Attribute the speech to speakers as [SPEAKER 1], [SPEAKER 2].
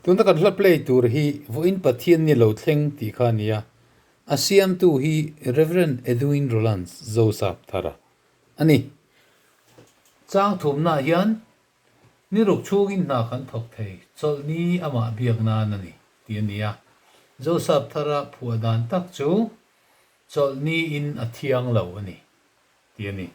[SPEAKER 1] Tunda kan hla play tur hi voin pathian ni lo thleng ti kha nia asiam tu hi Reverend Edwin Rollins Joseph thara ani chang thumna hian ni ruk chugin na kan thok thei chol ni ama biak na nani ti ania Joseph thara phuadan tak chu chol ni in athiang lo ani ti ani